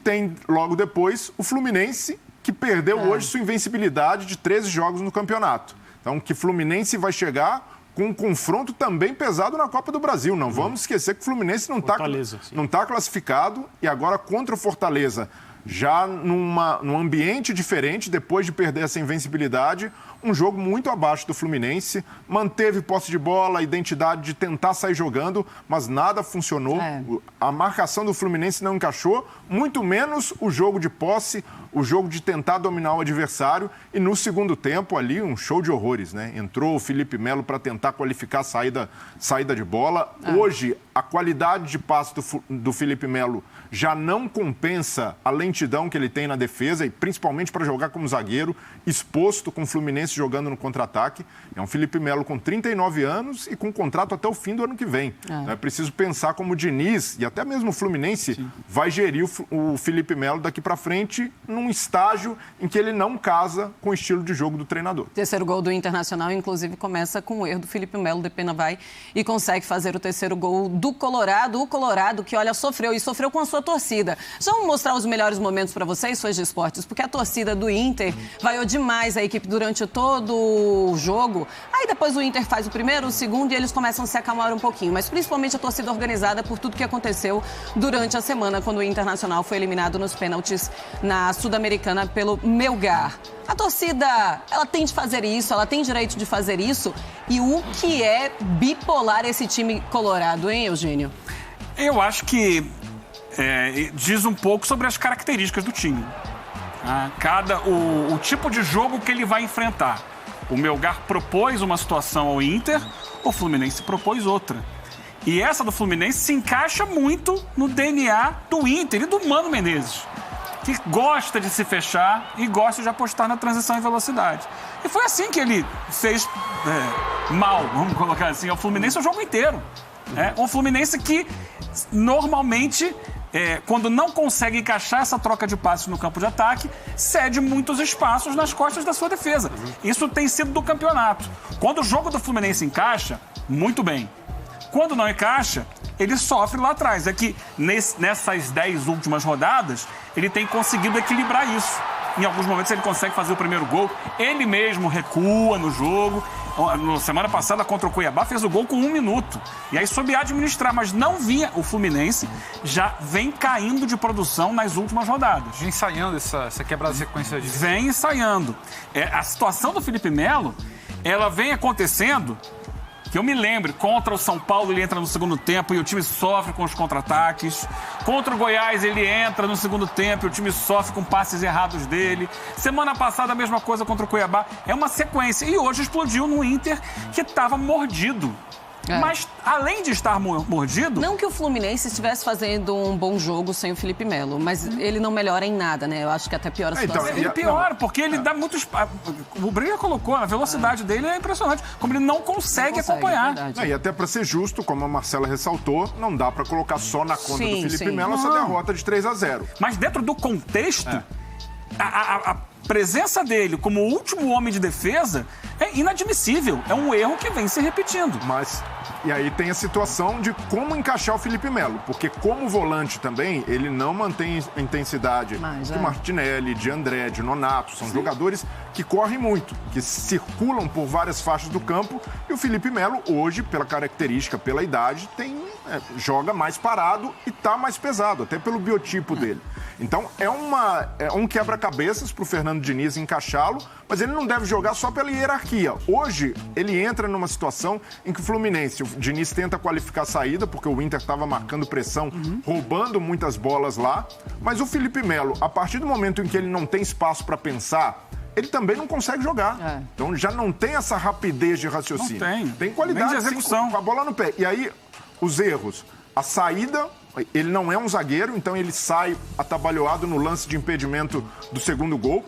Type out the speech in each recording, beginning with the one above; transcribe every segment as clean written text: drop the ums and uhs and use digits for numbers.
tem logo depois o Fluminense, que perdeu hoje sua invencibilidade de 13 jogos no campeonato. Então, que Fluminense vai chegar com um confronto também pesado na Copa do Brasil. Não vamos esquecer que o Fluminense não está classificado e agora contra o Fortaleza, já num ambiente diferente, depois de perder essa invencibilidade, um jogo muito abaixo do Fluminense, manteve posse de bola, a identidade de tentar sair jogando, mas nada funcionou. A marcação do Fluminense não encaixou, muito menos o jogo de posse, o jogo de tentar dominar o adversário. E no segundo tempo ali, um show de horrores, né? Entrou o Felipe Melo para tentar qualificar a saída de bola. Hoje, a qualidade de passe do Felipe Melo já não compensa a lentidão que ele tem na defesa, e principalmente para jogar como zagueiro, exposto com o Fluminense jogando no contra-ataque. É um Felipe Melo com 39 anos e com contrato até o fim do ano que vem. É preciso pensar como o Diniz e até mesmo o Fluminense vai gerir o Felipe Melo daqui para frente num estágio em que ele não casa com o estilo de jogo do treinador. Terceiro gol do Internacional, inclusive, começa com o erro do Felipe Melo. Depena vai e consegue fazer o terceiro gol do Colorado. O Colorado que, olha, sofreu com a sua torcida. Já vamos mostrar os melhores momentos para vocês, fãs de esportes, porque a torcida do Inter vaiou demais a equipe durante todo o jogo. Aí depois o Inter faz o primeiro, o segundo e eles começam a se acalmar um pouquinho. Mas principalmente a torcida organizada por tudo que aconteceu durante a semana, quando o Internacional foi eliminado nos pênaltis na Sul-Americana pelo Melgar. A torcida, ela tem de fazer isso, ela tem direito de fazer isso. E o que é bipolar esse time colorado, hein, Eugênio? Eu acho que diz um pouco sobre as características do time. O tipo de jogo que ele vai enfrentar. O Melgar propôs uma situação ao Inter, o Fluminense propôs outra. E essa do Fluminense se encaixa muito no DNA do Inter e do Mano Menezes, que gosta de se fechar e gosta de apostar na transição em velocidade. E foi assim que ele fez mal, vamos colocar assim, ao Fluminense o jogo inteiro. Um Fluminense que normalmente, quando não consegue encaixar essa troca de passes no campo de ataque, cede muitos espaços nas costas da sua defesa. Isso tem sido do campeonato. Quando o jogo do Fluminense encaixa, muito bem. Quando não encaixa, ele sofre lá atrás. É que nessas 10 últimas rodadas, ele tem conseguido equilibrar isso. Em alguns momentos ele consegue fazer o primeiro gol, ele mesmo recua no jogo. Na semana passada, contra o Cuiabá, fez o gol com 1 minuto. E aí soube administrar, mas não vinha. O Fluminense já vem caindo de produção nas últimas rodadas. Vem ensaiando essa quebrada de sequência. Vem ensaiando. A situação do Felipe Melo, ela vem acontecendo... Que eu me lembro, contra o São Paulo ele entra no segundo tempo e o time sofre com os contra-ataques. Contra o Goiás ele entra no segundo tempo e o time sofre com passes errados dele. Semana passada a mesma coisa contra o Cuiabá. É uma sequência. E hoje explodiu no Inter que estava mordido. Mas, além de estar mordido... Não que o Fluminense estivesse fazendo um bom jogo sem o Felipe Melo, mas ele não melhora em nada, né? Eu acho que até piora a situação. Então, ele piora, porque ele dá muito espaço. O Briga colocou, a velocidade dele é impressionante. Como ele não consegue acompanhar. E até para ser justo, como a Marcela ressaltou, não dá para colocar só na conta do Felipe Melo essa derrota de 3-0. Mas dentro do contexto, a presença dele como último homem de defesa é inadmissível. É um erro que vem se repetindo. E aí tem a situação de como encaixar o Felipe Melo, porque como volante também, ele não mantém a intensidade de Martinelli, de André, de Nonato. São jogadores que correm muito, que circulam por várias faixas do campo. E o Felipe Melo, hoje, pela característica, pela idade, joga mais parado e está mais pesado, até pelo biotipo dele. Então, é um quebra-cabeças para o Fernando Diniz encaixá-lo, mas ele não deve jogar só pela hierarquia. Hoje, ele entra numa situação em que o Fluminense, o Diniz tenta qualificar a saída, porque o Inter estava marcando pressão, roubando muitas bolas lá, mas o Felipe Melo, a partir do momento em que ele não tem espaço para pensar, ele também não consegue jogar. Então, já não tem essa rapidez de raciocínio. Não tem qualidade de execução. Com a bola no pé. E aí, os erros. A saída, ele não é um zagueiro, então ele sai atabalhoado no lance de impedimento do segundo gol.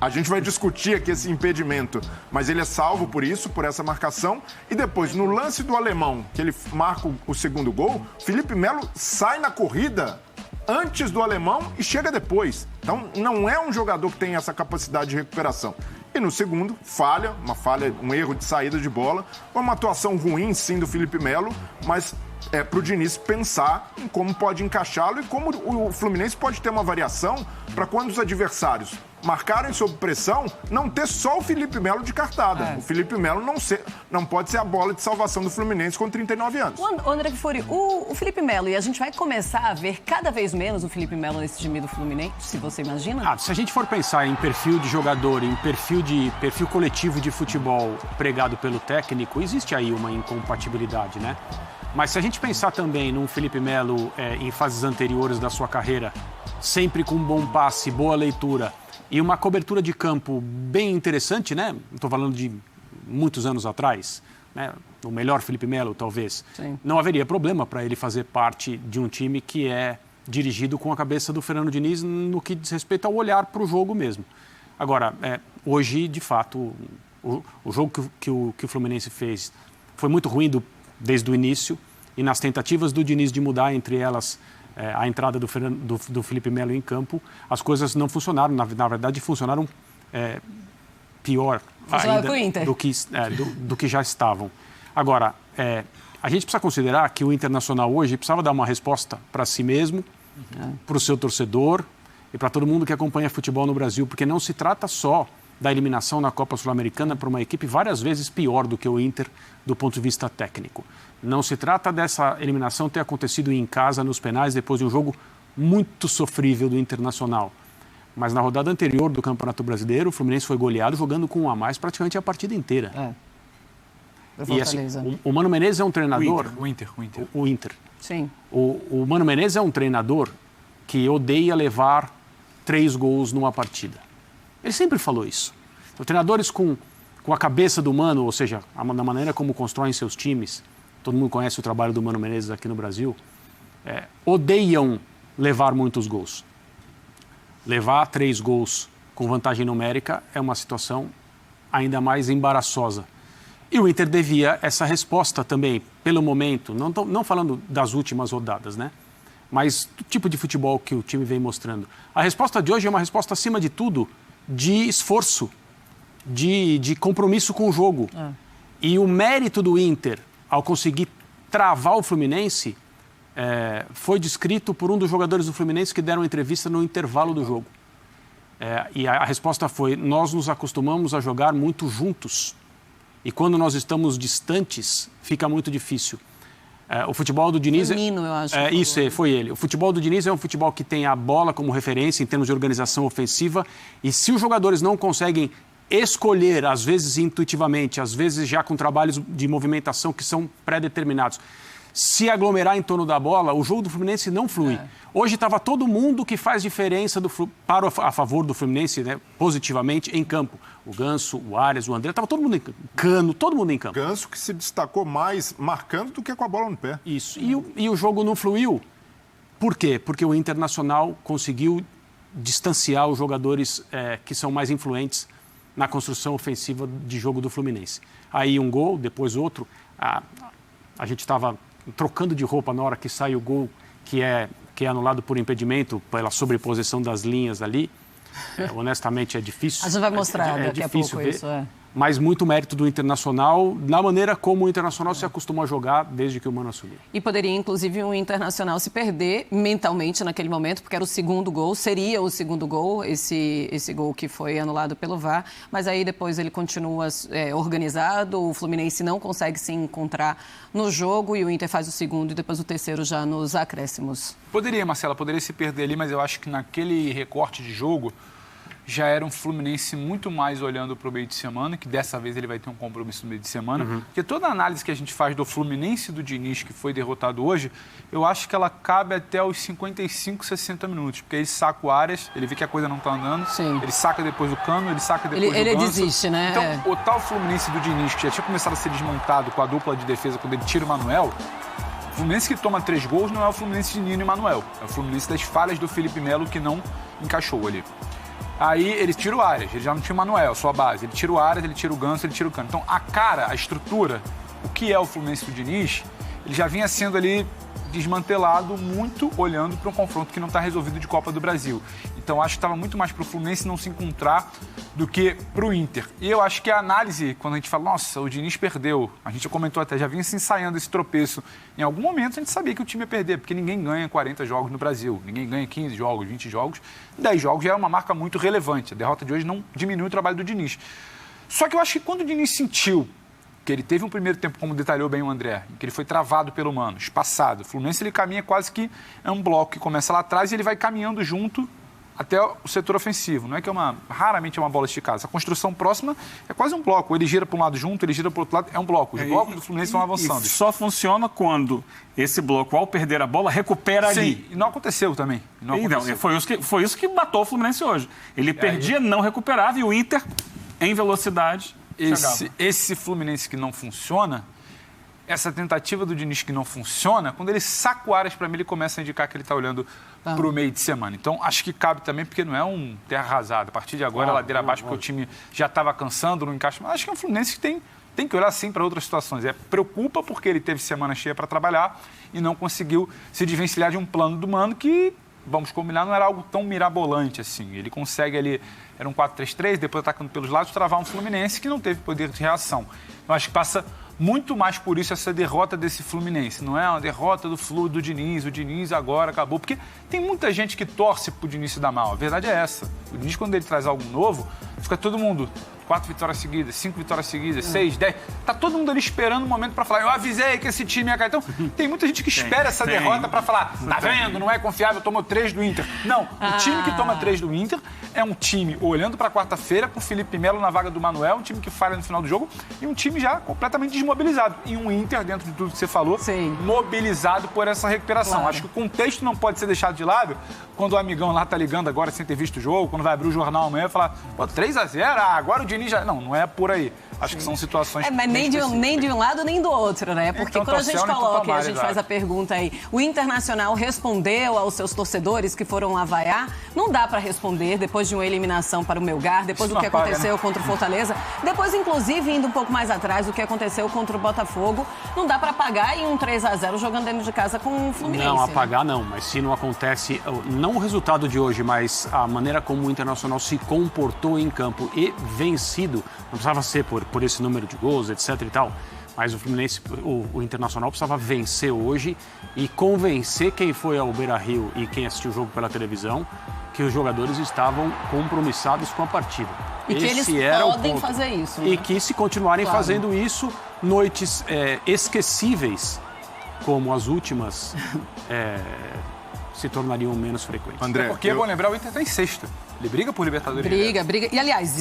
A gente vai discutir aqui esse impedimento, mas ele é salvo por isso, por essa marcação. E depois, no lance do alemão, que ele marca o segundo gol, Felipe Melo sai na corrida antes do alemão e chega depois. Então, não é um jogador que tem essa capacidade de recuperação. E no segundo, um erro de saída de bola. Uma atuação ruim, sim, do Felipe Melo, mas para o Diniz pensar em como pode encaixá-lo e como o Fluminense pode ter uma variação para quando os adversários marcarem sob pressão, não ter só o Felipe Melo de cartada. O Felipe Melo não pode ser a bola de salvação do Fluminense com 39 anos. O André Kfouri, o Felipe Melo, e a gente vai começar a ver cada vez menos o Felipe Melo nesse time do Fluminense, se você imagina? Se a gente for pensar em perfil de jogador, em perfil coletivo de futebol pregado pelo técnico, existe aí uma incompatibilidade, né? Mas se a gente pensar também num Felipe Melo em fases anteriores da sua carreira, sempre com um bom passe, boa leitura e uma cobertura de campo bem interessante, né? Estou falando de muitos anos atrás, né? O melhor Felipe Melo, talvez. Sim. Não haveria problema para ele fazer parte de um time que é dirigido com a cabeça do Fernando Diniz no que diz respeito ao olhar para o jogo mesmo. Agora, hoje, de fato, o jogo que o Fluminense fez foi muito ruim desde o início, e nas tentativas do Diniz de mudar, entre elas a entrada do Felipe Melo em campo, as coisas não funcionaram. Na verdade, funcionaram pior ainda do que já estavam. Agora, a gente precisa considerar que o Internacional hoje precisava dar uma resposta para si mesmo, para o seu torcedor e para todo mundo que acompanha futebol no Brasil, porque não se trata só da eliminação na Copa Sul-Americana para uma equipe várias vezes pior do que o Inter do ponto de vista técnico. Não se trata dessa eliminação ter acontecido em casa, nos penais, depois de um jogo muito sofrível do Internacional. Mas na rodada anterior do Campeonato Brasileiro, o Fluminense foi goleado jogando com um a mais praticamente a partida inteira. E assim, o Mano Menezes é um treinador... O Inter. Sim. O Mano Menezes é um treinador que odeia levar 3 gols numa partida. Ele sempre falou isso. Então, treinadores com a cabeça do Mano, ou seja, na maneira como constroem seus times, todo mundo conhece o trabalho do Mano Menezes aqui no Brasil, odeiam levar muitos gols. Levar 3 gols com vantagem numérica é uma situação ainda mais embaraçosa. E o Inter devia essa resposta também, pelo momento, não falando das últimas rodadas, né? Mas do tipo de futebol que o time vem mostrando. A resposta de hoje é uma resposta, acima de tudo, de esforço, de compromisso com o jogo. E o mérito do Inter, ao conseguir travar o Fluminense, foi descrito por um dos jogadores do Fluminense que deram entrevista no intervalo do jogo. E a resposta foi: nós nos acostumamos a jogar muito juntos. E quando nós estamos distantes, fica muito difícil. O futebol do Diniz... Nino, eu acho. Foi ele. O futebol do Diniz é um futebol que tem a bola como referência em termos de organização ofensiva. E se os jogadores não conseguem escolher, às vezes intuitivamente, às vezes já com trabalhos de movimentação que são pré-determinados, se aglomerar em torno da bola, o jogo do Fluminense não flui. Hoje estava todo mundo que faz diferença a favor do Fluminense, né, positivamente, em campo. O Ganso, o Arias, o André, estava todo mundo em campo. Cano, todo mundo em campo. Ganso que se destacou mais marcando do que com a bola no pé. Isso. E o jogo não fluiu. Por quê? Porque o Internacional conseguiu distanciar os jogadores que são mais influentes na construção ofensiva de jogo do Fluminense. Aí um gol, depois outro. A gente estava trocando de roupa na hora que sai o gol, que é anulado por impedimento, pela sobreposição das linhas ali. Honestamente, é difícil. A gente vai mostrar daqui a pouco ver, isso. Mas muito mérito do Internacional, na maneira como o Internacional se acostumou a jogar desde que o Mano assumiu. E poderia, inclusive, o Internacional se perder mentalmente naquele momento, porque era o segundo gol, seria o segundo gol, esse gol que foi anulado pelo VAR. Mas aí depois ele continua organizado, o Fluminense não consegue se encontrar no jogo e o Inter faz o segundo e depois o terceiro já nos acréscimos. Marcela, poderia se perder ali, mas eu acho que naquele recorte de jogo já era um Fluminense muito mais olhando para o meio de semana, que dessa vez ele vai ter um compromisso no meio de semana, porque toda a análise que a gente faz do Fluminense e do Diniz, que foi derrotado hoje, eu acho que ela cabe até os 55, 60 minutos, porque ele saca o Arias, ele vê que a coisa não está andando, ele saca depois o Cano, ele saca depois o Ganso. Ele desiste, né? Então, o tal Fluminense do Diniz, que já tinha começado a ser desmontado com a dupla de defesa quando ele tira o Manuel, o Fluminense que toma 3 gols não é o Fluminense de Nino e Manuel, é o Fluminense das falhas do Felipe Melo que não encaixou ali. Aí ele tira o Arias, ele já não tinha o Manuel, sua base. Ele tira o Arias, ele tira o Ganso, ele tira o Cano. Então a estrutura, o que é o Fluminense do Diniz, ele já vinha sendo ali desmantelado muito olhando para um confronto que não está resolvido de Copa do Brasil. Então, acho que estava muito mais para o Fluminense não se encontrar do que para o Inter. E eu acho que a análise, quando a gente fala, nossa, o Diniz perdeu, a gente já comentou até, já vinha se ensaiando esse tropeço. Em algum momento a gente sabia que o time ia perder, porque ninguém ganha 40 jogos no Brasil, ninguém ganha 15 jogos, 20 jogos, 10 jogos já é uma marca muito relevante. A derrota de hoje não diminui o trabalho do Diniz. Só que eu acho que quando o Diniz sentiu que ele teve um primeiro tempo, como detalhou bem o André, em que ele foi travado pelo Mano, espaçado. O Fluminense ele caminha quase que é um bloco que começa lá atrás e ele vai caminhando junto até o setor ofensivo. Não é que raramente é uma bola esticada. Essa construção próxima é quase um bloco. Ele gira para um lado junto, ele gira para o outro lado, é um bloco. Os blocos do Fluminense vão avançando. E só funciona quando esse bloco, ao perder a bola, recupera ali. Sim, e não aconteceu também. Não aconteceu. Foi isso que matou o Fluminense hoje. Ele perdia, não recuperava e o Inter, em velocidade, esse Fluminense que não funciona, essa tentativa do Diniz que não funciona, quando ele saca o Aras, para mim, ele começa a indicar que ele está olhando para o meio de semana. Então, acho que cabe também, porque não é um terra arrasada. A partir de agora, é ladeira abaixo, porque o time já estava cansando, não encaixa. Mas acho que é um Fluminense que tem que olhar, sim, para outras situações. Preocupa porque ele teve semana cheia para trabalhar e não conseguiu se desvencilhar de um plano do Mano que, vamos combinar, não era algo tão mirabolante assim. Ele consegue ali, era um 4-3-3, depois atacando pelos lados, travar um Fluminense que não teve poder de reação. Eu acho que passa muito mais por isso essa derrota desse Fluminense. Não é uma derrota do Diniz, o Diniz agora acabou. Porque tem muita gente que torce pro Diniz se dar mal. A verdade é essa. O Diniz, quando ele traz algo novo, fica todo mundo 4 vitórias seguidas, 5 vitórias seguidas, 6, 10. Tá todo mundo ali esperando o momento para falar, eu avisei que esse time ia cair. Então, tem muita gente que espera essa derrota para falar, tá vendo, não é confiável, tomou 3 do Inter. Não, o time que toma 3 do Inter é um time olhando para quarta-feira com o Felipe Melo na vaga do Manuel, um time que falha no final do jogo e um time já completamente desmobilizado. E um Inter, dentro de tudo que você falou, mobilizado por essa recuperação. Claro. Acho que o contexto não pode ser deixado de lado quando o amigão lá tá ligando agora sem ter visto o jogo, quando vai abrir o jornal amanhã e falar, pô, 3-0, agora o Diniz já... Não é por aí. Acho que são situações... mas nem de um lado nem do outro, né? Porque então, quando a gente coloca e a gente faz a pergunta aí, o Internacional respondeu aos seus torcedores que foram lá vaiar? Não dá para responder depois de uma eliminação para o Melgar, depois do que aconteceu contra o Fortaleza, depois, inclusive, indo um pouco mais atrás do que aconteceu contra o Botafogo, não dá para apagar em um 3-0 jogando dentro de casa com o Fluminense. Não, apagar não, mas se não acontece, não o resultado de hoje, mas a maneira como o Internacional se comportou em campo e vencido, não precisava ser por esse número de gols, etc e tal, mas o Fluminense, o Internacional precisava vencer hoje e convencer quem foi ao Beira-Rio e quem assistiu o jogo pela televisão que os jogadores estavam compromissados com a partida. E que eles podem fazer isso. Né? E que se continuarem fazendo isso, noites esquecíveis, como as últimas, se tornariam menos frequentes. André, porque é bom lembrar, o Inter está em sexta. Ele briga por Libertadores. Briga. E, aliás,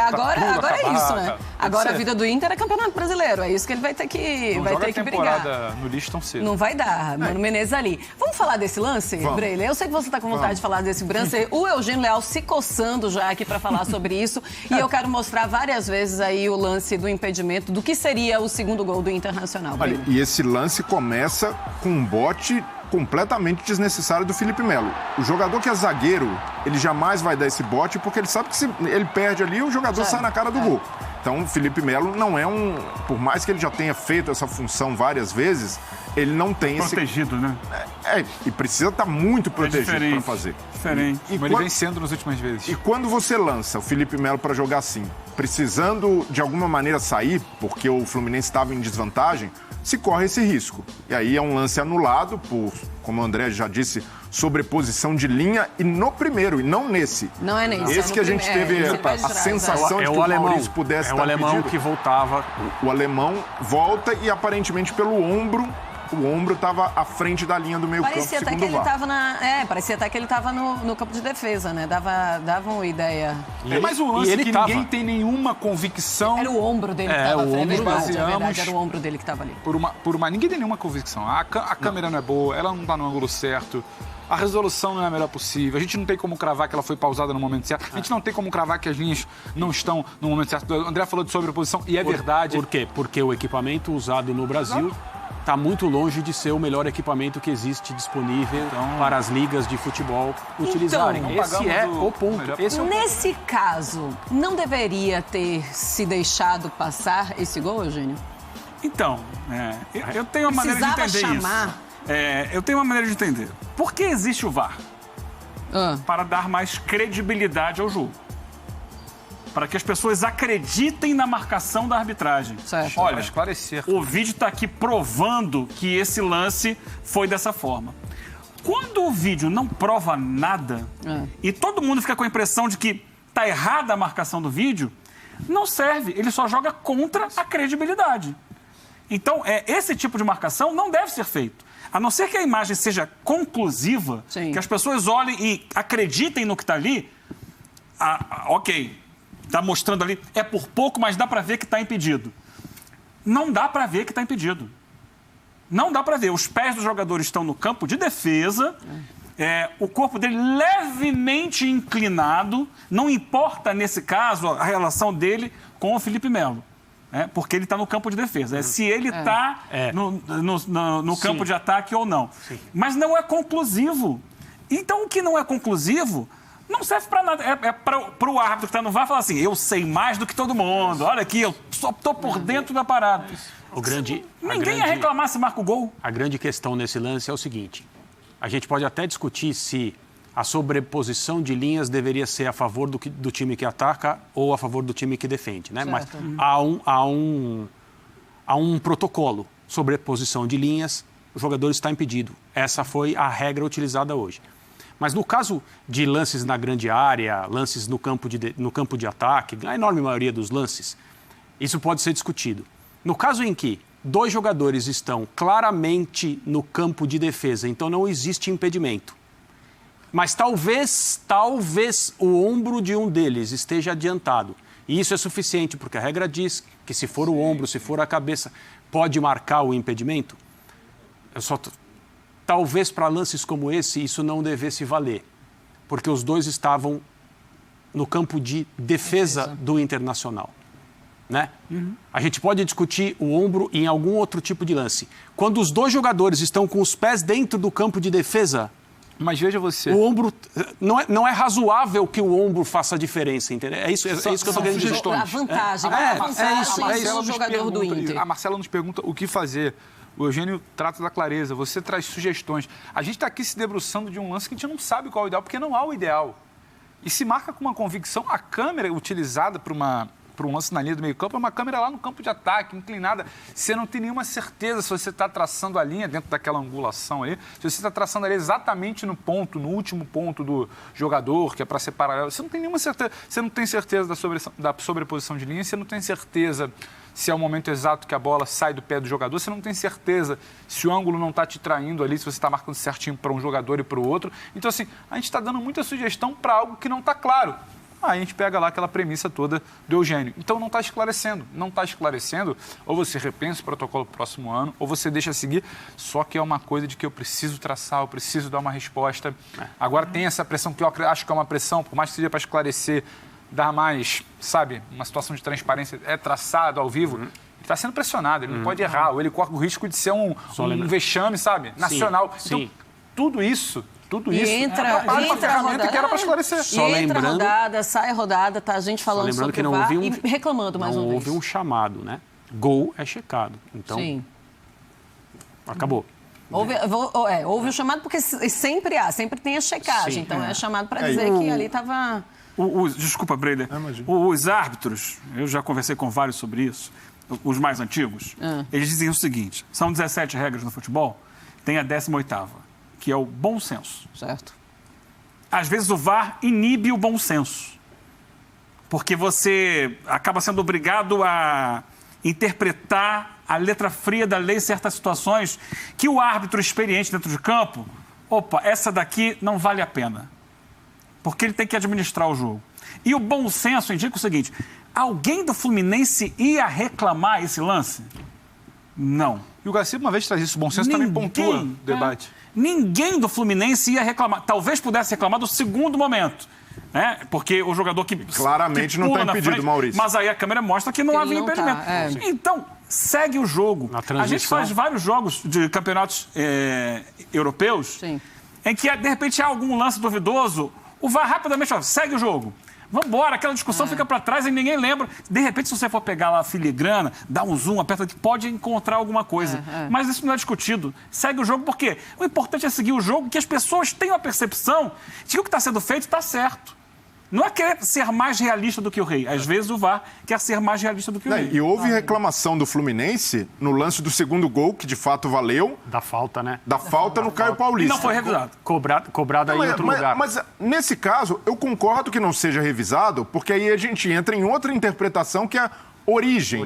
agora é isso, né? Agora a vida do Inter é Campeonato Brasileiro. É isso que ele vai ter que, brigar. No lixo tão cedo. Não vai dar. Mano Menezes ali. Vamos falar desse lance, Breila? Eu sei que você está com vontade de falar desse lance. O Eugênio Leal se coçando já aqui para falar sobre isso. E eu quero mostrar várias vezes aí o lance do impedimento, do que seria o segundo gol do Internacional. Olha, e esse lance começa com um bote completamente desnecessário do Felipe Melo. O jogador que é zagueiro, ele jamais vai dar esse bote, porque ele sabe que se ele perde ali, o jogador sai na cara do gol. Então, o Felipe Melo não é por mais que ele já tenha feito essa função várias vezes, ele não tem protegido, né? E precisa estar muito protegido para fazer. Diferente. Mas ele vem sendo nas últimas vezes. E quando você lança o Felipe Melo para jogar assim, precisando de alguma maneira sair, porque o Fluminense estava em desvantagem, se corre esse risco. E aí é um lance anulado por, como o André já disse, sobreposição de linha e no primeiro, e não nesse. Não é nesse. Esse que a gente teve a sensação de que o Maurício pudesse estar pedindo. É o alemão que voltava. O alemão volta e aparentemente pelo ombro, o ombro estava à frente da linha do meio-campo. Parecia até que ele estava parecia até que ele estava no campo de defesa, né? Dava uma ideia. Mas o lance que ninguém tem nenhuma convicção. Era o ombro dele que estava. É verdade, era o ombro dele que estava ali. Ninguém tem nenhuma convicção. A câmera não é boa, ela não está no ângulo certo. A resolução não é a melhor possível. A gente não tem como cravar que ela foi pausada no momento certo. A gente não tem como cravar que as linhas não estão no momento certo. O André falou de sobreposição e é verdade. Por quê? Porque o equipamento usado no Brasil está muito longe de ser o melhor equipamento que existe disponível para as ligas de futebol utilizarem. Esse é o ponto. Nesse caso, não deveria ter se deixado passar esse gol, Eugênio? Então, eu tenho uma maneira de entender isso. eu tenho uma maneira de entender. Por que existe o VAR? Para dar mais credibilidade ao jogo. Para que as pessoas acreditem na marcação da arbitragem. Certo. Olha, esclarecer. O vídeo está aqui provando que esse lance foi dessa forma. Quando o vídeo não prova nada e todo mundo fica com a impressão de que está errada a marcação do vídeo, não serve. Ele só joga contra a credibilidade. Então, esse tipo de marcação não deve ser feito. A não ser que a imagem seja conclusiva, que as pessoas olhem e acreditem no que está ali, ok, está mostrando ali, é por pouco, mas dá para ver que está impedido. Não dá para ver que está impedido. Não dá para ver. Os pés do jogador estão no campo de defesa, o corpo dele levemente inclinado, não importa, nesse caso, a relação dele com o Felipe Melo. Porque ele está no campo de defesa. Se ele está no campo de ataque ou não. Sim. Mas não é conclusivo. Então, o que não é conclusivo não serve para nada. É para o árbitro que está no VAR falar assim, eu sei mais do que todo mundo. Olha aqui, eu só estou por dentro da parada. Ninguém ia reclamar se marca o gol. A grande questão nesse lance é o seguinte. A gente pode até discutir se a sobreposição de linhas deveria ser a favor do time que ataca ou a favor do time que defende, né? Mas há um protocolo. Sobreposição de linhas, o jogador está impedido. Essa foi a regra utilizada hoje. Mas no caso de lances na grande área, lances no campo de ataque, a enorme maioria dos lances, isso pode ser discutido. No caso em que 2 jogadores estão claramente no campo de defesa, então não existe impedimento. Mas talvez o ombro de um deles esteja adiantado. E isso é suficiente, porque a regra diz que se for o ombro, se for a cabeça, pode marcar o impedimento. Talvez para lances como esse, isso não devesse valer. Porque os 2 estavam no campo de defesa do Internacional. Né? A gente pode discutir o ombro em algum outro tipo de lance. Quando os 2 jogadores estão com os pés dentro do campo de defesa, mas veja você. O ombro. Não é razoável que o ombro faça a diferença, entendeu? É isso que eu estou querendo dizer. A vantagem. É isso. O jogador do Inter. A Marcela nos pergunta o que fazer. O Eugênio trata da clareza. Você traz sugestões. A gente está aqui se debruçando de um lance que a gente não sabe qual é o ideal, porque não há o ideal. E se marca com uma convicção. A câmera utilizada para um lance na linha do meio-campo, é uma câmera lá no campo de ataque, inclinada. Você não tem nenhuma certeza se você está traçando a linha dentro daquela angulação ali, se você está traçando ali exatamente no último ponto do jogador, que é para ser paralelo. Você não tem nenhuma certeza. Você não tem certeza da sobreposição de linha, você não tem certeza se é o momento exato que a bola sai do pé do jogador, você não tem certeza se o ângulo não está te traindo ali, se você está marcando certinho para um jogador e para o outro. Então, assim, a gente está dando muita sugestão para algo que não está claro. Aí a gente pega lá aquela premissa toda do Eugênio. Então não está esclarecendo. Não está esclarecendo, ou você repensa o protocolo para o próximo ano, ou você deixa seguir. Só que é uma coisa de que eu preciso traçar, eu preciso dar uma resposta. Agora tem essa pressão que eu acho que é uma pressão, por mais que seja para esclarecer, dar mais, sabe, uma situação de transparência, é traçado ao vivo. Ele está sendo pressionado, ele não pode errar, ou ele corre o risco de ser um vexame, sabe, nacional. Sim. Então, tudo isso entra rodada, que era para esclarecer. Entra rodada, sai rodada, tá a gente falando sobre o VAR e reclamando mais uma vez. Não houve um chamado, né? Gol é checado. Então, acabou. Houve o chamado porque sempre tem a checagem. Sim. Então é chamado para dizer que ali estava... Desculpa, Breida. Os árbitros, eu já conversei com vários sobre isso, os mais antigos, eles dizem o seguinte, são 17 regras no futebol, tem a 18ª. Que é o bom senso. Certo. Às vezes o VAR inibe o bom senso. Porque você acaba sendo obrigado a interpretar a letra fria da lei em certas situações que o árbitro experiente dentro de campo, essa daqui não vale a pena. Porque ele tem que administrar o jogo. E o bom senso indica o seguinte, alguém do Fluminense ia reclamar esse lance? Não. E o Garcia, uma vez traz isso, o bom senso também pontua o debate. Ninguém do Fluminense ia reclamar. Talvez pudesse reclamar do segundo momento. Né? Porque o jogador que claramente não está impedido, Maurício. Mas aí a câmera mostra que não havia impedimento. Então, segue o jogo. A gente faz vários jogos de campeonatos europeus em que, de repente, há algum lance duvidoso, o VAR rapidamente segue o jogo. Vambora, aquela discussão fica para trás e ninguém lembra. De repente, se você for pegar lá a filigrana, dá um zoom, aperta aqui, pode encontrar alguma coisa. Mas isso não é discutido. Segue o jogo, porque o importante é seguir o jogo, que as pessoas tenham a percepção de que o que está sendo feito está certo. Não é querer ser mais realista do que o rei. Às vezes o VAR quer ser mais realista do que o rei. E houve reclamação do Fluminense no lance do segundo gol, que de fato valeu. Da falta, né? Da falta no Caio Paulista. E não foi revisado. Cobrada em outro lugar. Mas nesse caso, eu concordo que não seja revisado, porque aí a gente entra em outra interpretação que é a origem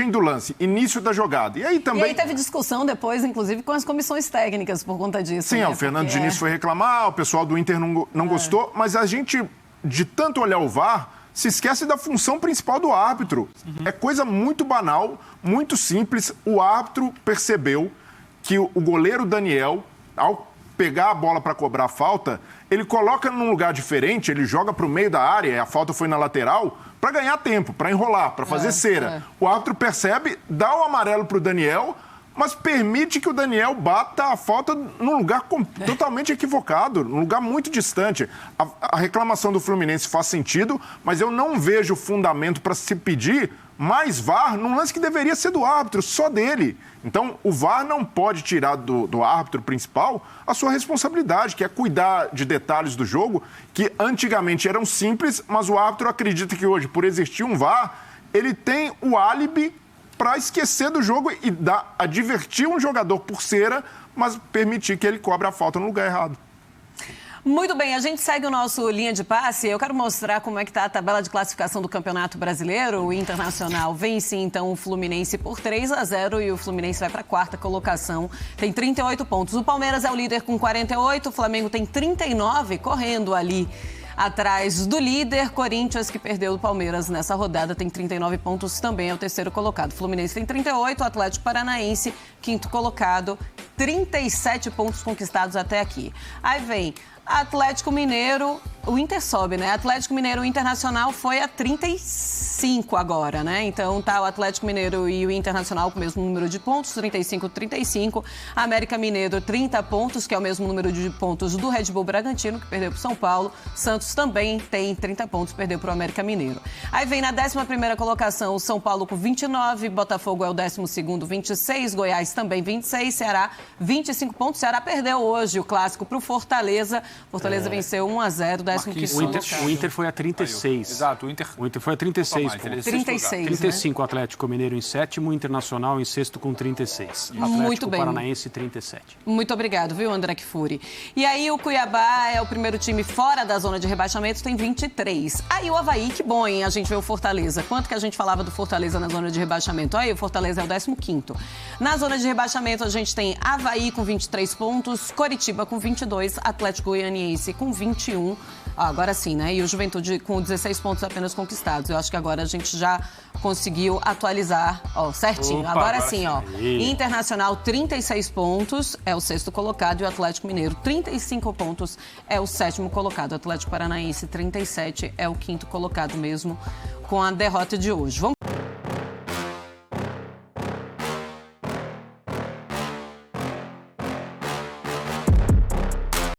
do lance, início da jogada. E aí também... E aí teve discussão depois, inclusive, com as comissões técnicas por conta disso. Sim, né? o Fernando Diniz foi reclamar, o pessoal do Inter não gostou, mas a gente, de tanto olhar o VAR, se esquece da função principal do árbitro. É coisa muito banal, muito simples. O árbitro percebeu que o goleiro Daniel, ao pegar a bola para cobrar a falta, ele coloca num lugar diferente, ele joga para o meio da área, e a falta foi na lateral, para ganhar tempo, para enrolar, para fazer cera. O árbitro percebe, dá o amarelo para o Daniel, mas permite que o Daniel bata a falta num lugar totalmente equivocado, num lugar muito distante. A reclamação do Fluminense faz sentido, mas eu não vejo fundamento para se pedir mais VAR num lance que deveria ser do árbitro, só dele. Então, o VAR não pode tirar do árbitro principal a sua responsabilidade, que é cuidar de detalhes do jogo, que antigamente eram simples, mas o árbitro acredita que hoje, por existir um VAR, ele tem o álibi para esquecer do jogo e advertir um jogador por cera, mas permitir que ele cobre a falta no lugar errado. Muito bem, a gente segue o nosso linha de passe. Eu quero mostrar como é que está a tabela de classificação do Campeonato Brasileiro. O Internacional vence, então, o Fluminense por 3-0 e o Fluminense vai para a quarta colocação. Tem 38 pontos. O Palmeiras é o líder com 48, o Flamengo tem 39, correndo ali atrás do líder. Corinthians, que perdeu do Palmeiras nessa rodada, tem 39 pontos, também é o terceiro colocado. Fluminense tem 38, o Atlético Paranaense, quinto colocado, 37 pontos conquistados até aqui. Aí vem Atlético Mineiro, o Inter sobe, né? Atlético Mineiro, o Internacional foi a 35 agora, né? Então tá o Atlético Mineiro e o Internacional com o mesmo número de pontos, 35. América Mineiro, 30 pontos, que é o mesmo número de pontos do Red Bull Bragantino, que perdeu para o São Paulo. Santos também tem 30 pontos, perdeu para o América Mineiro. Aí vem na 11ª colocação o São Paulo com 29, Botafogo é o 12º, 26, Goiás também 26, Ceará 25 pontos. Ceará perdeu hoje o clássico para o Fortaleza. Fortaleza venceu 1-0, 15º. O Inter foi a 36. Exato, o Inter foi a 36 pontos. 35 né? o Atlético Mineiro em sétimo, o Internacional em sexto com 36. Muito Atlético bem. Paranaense 37. Muito obrigado, viu, André Kfouri? E aí o Cuiabá é o primeiro time fora da zona de rebaixamento, tem 23. Aí o Avaí, que bom, hein? A gente vê o Fortaleza. Quanto que a gente falava do Fortaleza na zona de rebaixamento? Aí o Fortaleza é o 15º. Na zona de rebaixamento a gente tem Avaí com 23 pontos, Coritiba com 22, Atlético Goianiense com 21. Agora sim, né? E o Juventude com 16 pontos apenas conquistados. Eu acho que agora a gente já conseguiu atualizar, ó, certinho. Opa, agora sim, ó. sim. Internacional, 36 pontos, é o sexto colocado. E o Atlético Mineiro, 35 pontos, é o sétimo colocado. O Atlético Paranaense, 37, é o quinto colocado mesmo, com a derrota de hoje. Vamos